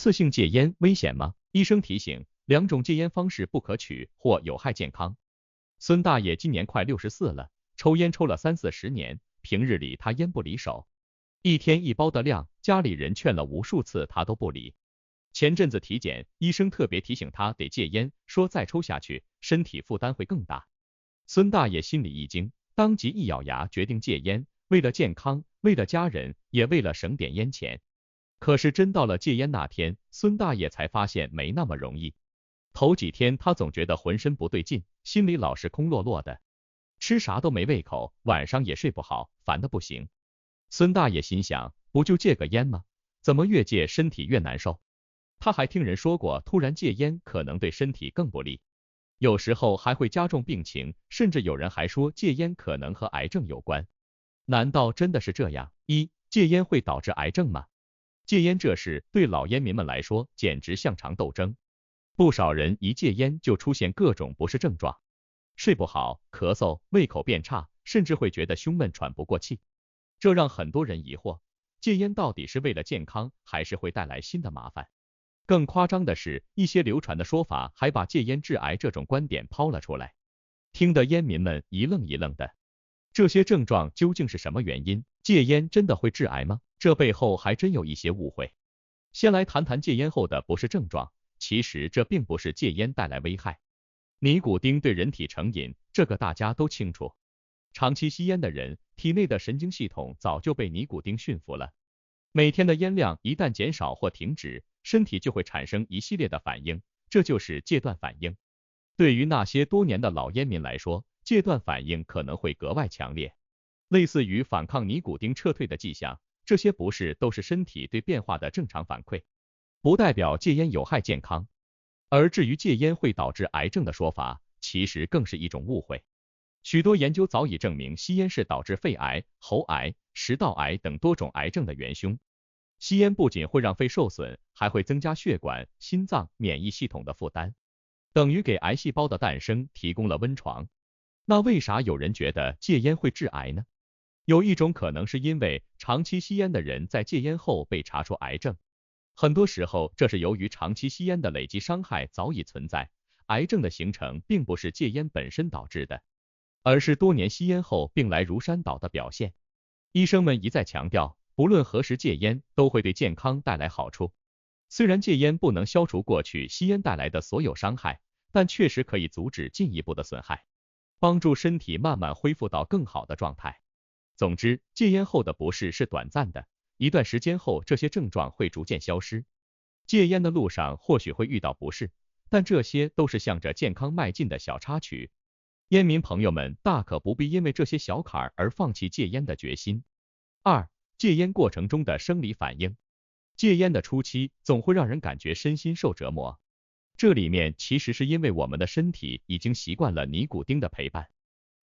次性戒烟危险吗？医生提醒，两种戒烟方式不可取或有害健康。孙大爷今年快64了，抽烟抽了30-40年，平日里他烟不离手，一天一包的量，家里人劝了无数次他都不理。前阵子体检，医生特别提醒他得戒烟，说再抽下去，身体负担会更大。孙大爷心里一惊，当即一咬牙决定戒烟，为了健康，为了家人，也为了省点烟钱。可是真到了戒烟那天，孙大爷才发现没那么容易。头几天他总觉得浑身不对劲，心里老是空落落的，吃啥都没胃口，晚上也睡不好，烦得不行。孙大爷心想，不就戒个烟吗？怎么越戒身体越难受？他还听人说过，突然戒烟可能对身体更不利，有时候还会加重病情，甚至有人还说戒烟可能和癌症有关。难道真的是这样？戒烟会导致癌症吗？戒烟这事对老烟民们来说简直像场斗争，不少人一戒烟就出现各种不适症状，睡不好、咳嗽、胃口变差，甚至会觉得胸闷喘不过气。这让很多人疑惑，戒烟到底是为了健康，还是会带来新的麻烦？更夸张的是，一些流传的说法还把戒烟致癌这种观点抛了出来，听得烟民们一愣一愣的。这些症状究竟是什么原因？戒烟真的会致癌吗？这背后还真有一些误会。先来谈谈戒烟后的不适症状，其实这并不是戒烟带来危害。尼古丁对人体成瘾，这个大家都清楚。长期吸烟的人，体内的神经系统早就被尼古丁驯服了。每天的烟量一旦减少或停止，身体就会产生一系列的反应，这就是戒断反应。对于那些多年的老烟民来说，戒断反应可能会格外强烈，类似于反抗尼古丁撤退的迹象。这些不适都是身体对变化的正常反馈，不代表戒烟有害健康。而至于戒烟会导致癌症的说法，其实更是一种误会。许多研究早已证明，吸烟是导致肺癌、喉癌、食道癌等多种癌症的元凶。吸烟不仅会让肺受损，还会增加血管、心脏、免疫系统的负担，等于给癌细胞的诞生提供了温床。那为啥有人觉得戒烟会致癌呢？有一种可能是因为长期吸烟的人在戒烟后被查出癌症，很多时候这是由于长期吸烟的累积伤害早已存在，癌症的形成并不是戒烟本身导致的，而是多年吸烟后病来如山倒的表现。医生们一再强调，不论何时戒烟都会对健康带来好处。虽然戒烟不能消除过去吸烟带来的所有伤害，但确实可以阻止进一步的损害，帮助身体慢慢恢复到更好的状态。总之，戒烟后的不适是短暂的，一段时间后这些症状会逐渐消失。戒烟的路上或许会遇到不适，但这些都是向着健康迈进的小插曲。烟民朋友们大可不必因为这些小坎而放弃戒烟的决心。戒烟过程中的生理反应。戒烟的初期总会让人感觉身心受折磨，这里面其实是因为我们的身体已经习惯了尼古丁的陪伴。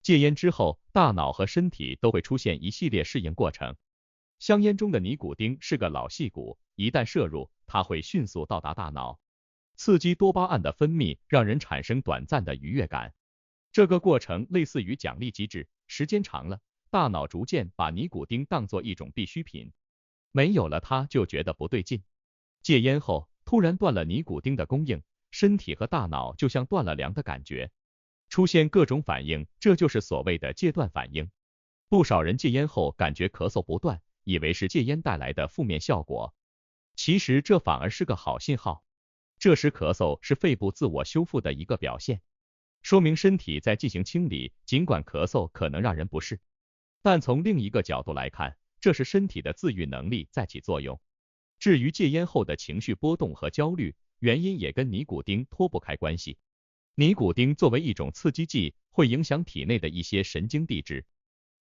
戒烟之后，大脑和身体都会出现一系列适应过程。香烟中的尼古丁是个老戏骨，一旦摄入，它会迅速到达大脑，刺激多巴胺的分泌，让人产生短暂的愉悦感。这个过程类似于奖励机制，时间长了，大脑逐渐把尼古丁当作一种必需品，没有了它就觉得不对劲。戒烟后，突然断了尼古丁的供应，身体和大脑就像断了粮的感觉，出现各种反应，这就是所谓的戒断反应。不少人戒烟后感觉咳嗽不断，以为是戒烟带来的负面效果，其实这反而是个好信号。这时咳嗽是肺部自我修复的一个表现，说明身体在进行清理，尽管咳嗽可能让人不适，但从另一个角度来看，这是身体的自愈能力在起作用。至于戒烟后的情绪波动和焦虑，原因也跟尼古丁脱不开关系。尼古丁作为一种刺激剂，会影响体内的一些神经递质，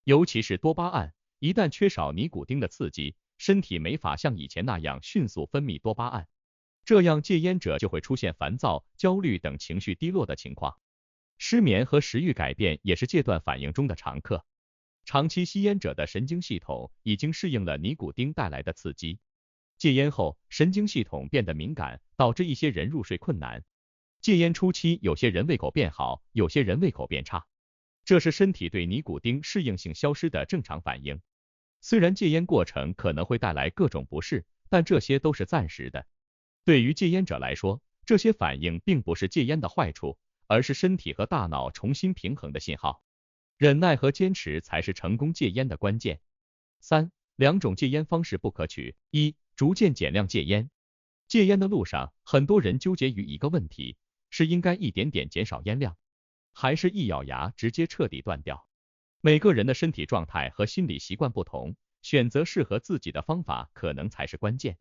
尤其是多巴胺。一旦缺少尼古丁的刺激，身体没法像以前那样迅速分泌多巴胺，这样戒烟者就会出现烦躁、焦虑等情绪低落的情况。失眠和食欲改变也是戒断反应中的常客。长期吸烟者的神经系统已经适应了尼古丁带来的刺激，戒烟后神经系统变得敏感，导致一些人入睡困难。戒烟初期，有些人胃口变好，有些人胃口变差，这是身体对尼古丁适应性消失的正常反应。虽然戒烟过程可能会带来各种不适，但这些都是暂时的。对于戒烟者来说，这些反应并不是戒烟的坏处，而是身体和大脑重新平衡的信号。忍耐和坚持才是成功戒烟的关键。三、两种戒烟方式不可取。一、逐渐减量戒烟。戒烟的路上，很多人纠结于一个问题，是应该一点点减少烟量，还是一咬牙直接彻底断掉？每个人的身体状态和心理习惯不同，选择适合自己的方法可能才是关键。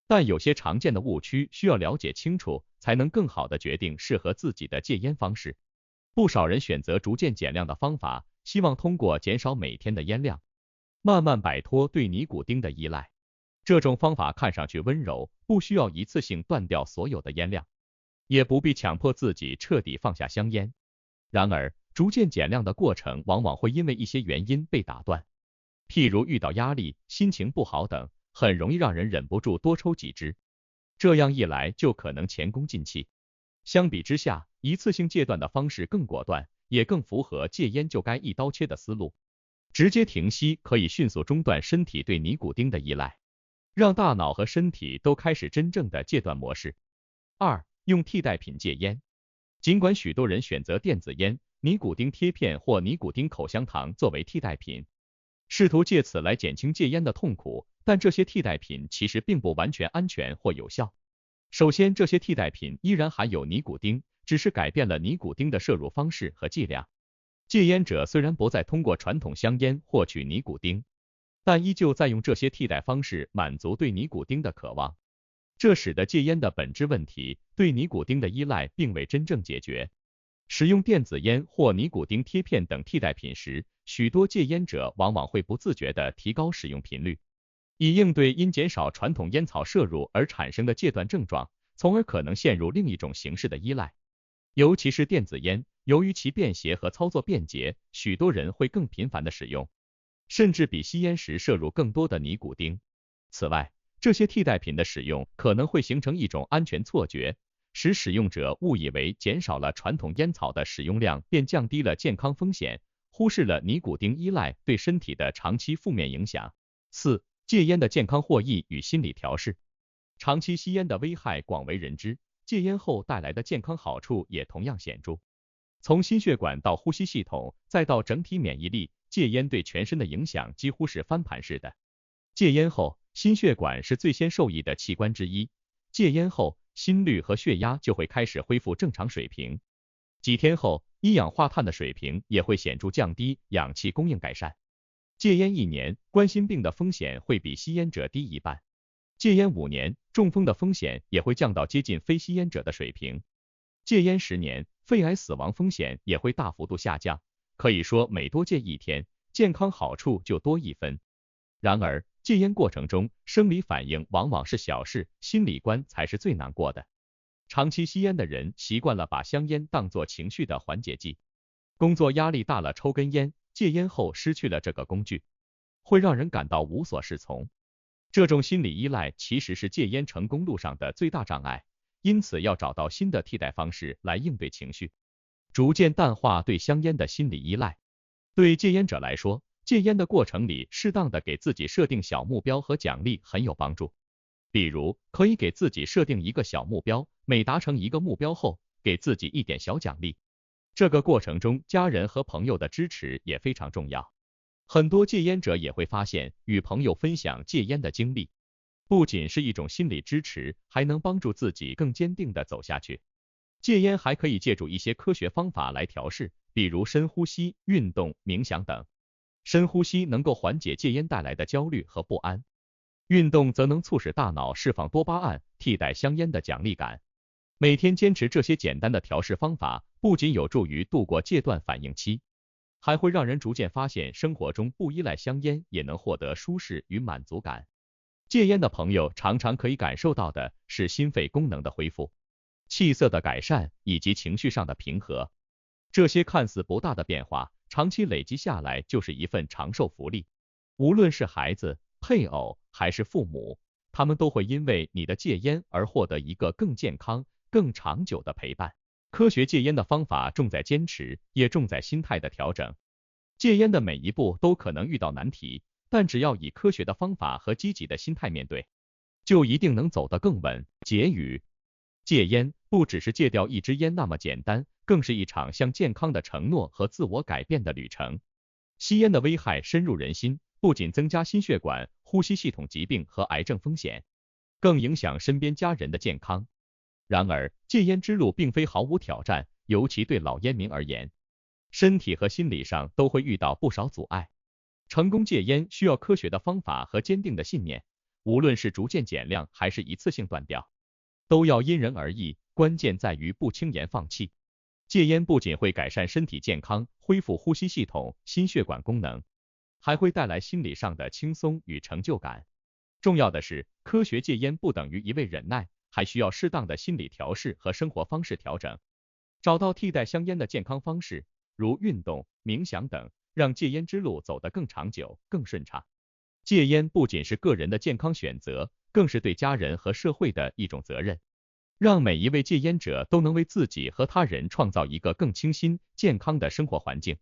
但有些常见的误区需要了解清楚，才能更好的决定适合自己的戒烟方式。不少人选择逐渐减量的方法，希望通过减少每天的烟量，慢慢摆脱对尼古丁的依赖。这种方法看上去温柔，不需要一次性断掉所有的烟量，也不必强迫自己彻底放下香烟。然而，逐渐减量的过程往往会因为一些原因被打断，譬如遇到压力、心情不好等，很容易让人忍不住多抽几支，这样一来就可能前功尽弃。相比之下，一次性戒断的方式更果断，也更符合戒烟就该一刀切的思路。直接停息可以迅速中断身体对尼古丁的依赖，让大脑和身体都开始真正的戒断模式。二、用替代品戒烟。尽管许多人选择电子烟、尼古丁贴片或尼古丁口香糖作为替代品，试图借此来减轻戒烟的痛苦，但这些替代品其实并不完全安全或有效。首先，这些替代品依然含有尼古丁，只是改变了尼古丁的摄入方式和剂量。戒烟者虽然不再通过传统香烟获取尼古丁，但依旧在用这些替代方式满足对尼古丁的渴望。这使得戒烟的本质问题，对尼古丁的依赖并未真正解决。使用电子烟或尼古丁贴片等替代品时，许多戒烟者往往会不自觉地提高使用频率，以应对因减少传统烟草摄入而产生的戒断症状，从而可能陷入另一种形式的依赖。尤其是电子烟，由于其便携和操作便捷，许多人会更频繁地使用，甚至比吸烟时摄入更多的尼古丁。此外，这些替代品的使用可能会形成一种安全错觉，使使用者误以为减少了传统烟草的使用量便降低了健康风险，忽视了尼古丁依赖对身体的长期负面影响。四、戒烟的健康获益与心理调试。长期吸烟的危害广为人知，戒烟后带来的健康好处也同样显著。从心血管到呼吸系统，再到整体免疫力，戒烟对全身的影响几乎是翻盘式的。戒烟后，心血管是最先受益的器官之一，戒烟后，心率和血压就会开始恢复正常水平。几天后，一氧化碳的水平也会显著降低，氧气供应改善。戒烟1年，冠心病的风险会比吸烟者低一半。戒烟5年，中风的风险也会降到接近非吸烟者的水平。戒烟10年，肺癌死亡风险也会大幅度下降。可以说，每多戒1天，健康好处就多1分。然而，戒烟过程中，生理反应往往是小事，心理关才是最难过的。长期吸烟的人习惯了把香烟当作情绪的缓解剂，工作压力大了抽根烟，戒烟后失去了这个工具，会让人感到无所适从。这种心理依赖其实是戒烟成功路上的最大障碍，因此要找到新的替代方式来应对情绪，逐渐淡化对香烟的心理依赖。对戒烟者来说，戒烟的过程里，适当的给自己设定小目标和奖励很有帮助。比如，可以给自己设定一个小目标，每达成一个目标后，给自己一点小奖励。这个过程中，家人和朋友的支持也非常重要。很多戒烟者也会发现，与朋友分享戒烟的经历，不仅是一种心理支持，还能帮助自己更坚定的走下去。戒烟还可以借助一些科学方法来调试，比如深呼吸、运动、冥想等。深呼吸能够缓解戒烟带来的焦虑和不安，运动则能促使大脑释放多巴胺，替代香烟的奖励感。每天坚持这些简单的调试方法，不仅有助于度过戒断反应期，还会让人逐渐发现生活中不依赖香烟也能获得舒适与满足感。戒烟的朋友常常可以感受到的是心肺功能的恢复、气色的改善以及情绪上的平和。这些看似不大的变化，长期累积下来就是一份长寿福利。无论是孩子、配偶还是父母，他们都会因为你的戒烟而获得一个更健康、更长久的陪伴。科学戒烟的方法重在坚持，也重在心态的调整。戒烟的每一步都可能遇到难题，但只要以科学的方法和积极的心态面对，就一定能走得更稳。结语：戒烟不只是戒掉一支烟那么简单，更是一场向健康的承诺和自我改变的旅程。吸烟的危害深入人心，不仅增加心血管、呼吸系统疾病和癌症风险，更影响身边家人的健康。然而，戒烟之路并非毫无挑战，尤其对老烟民而言，身体和心理上都会遇到不少阻碍。成功戒烟需要科学的方法和坚定的信念，无论是逐渐减量还是一次性断掉，都要因人而异，关键在于不轻言放弃。戒烟不仅会改善身体健康，恢复呼吸系统、心血管功能，还会带来心理上的轻松与成就感。重要的是，科学戒烟不等于一味忍耐，还需要适当的心理调试和生活方式调整，找到替代香烟的健康方式，如运动、冥想等，让戒烟之路走得更长久、更顺畅。戒烟不仅是个人的健康选择，更是对家人和社会的一种责任。让每一位戒烟者都能为自己和他人创造一个更清新、健康的生活环境。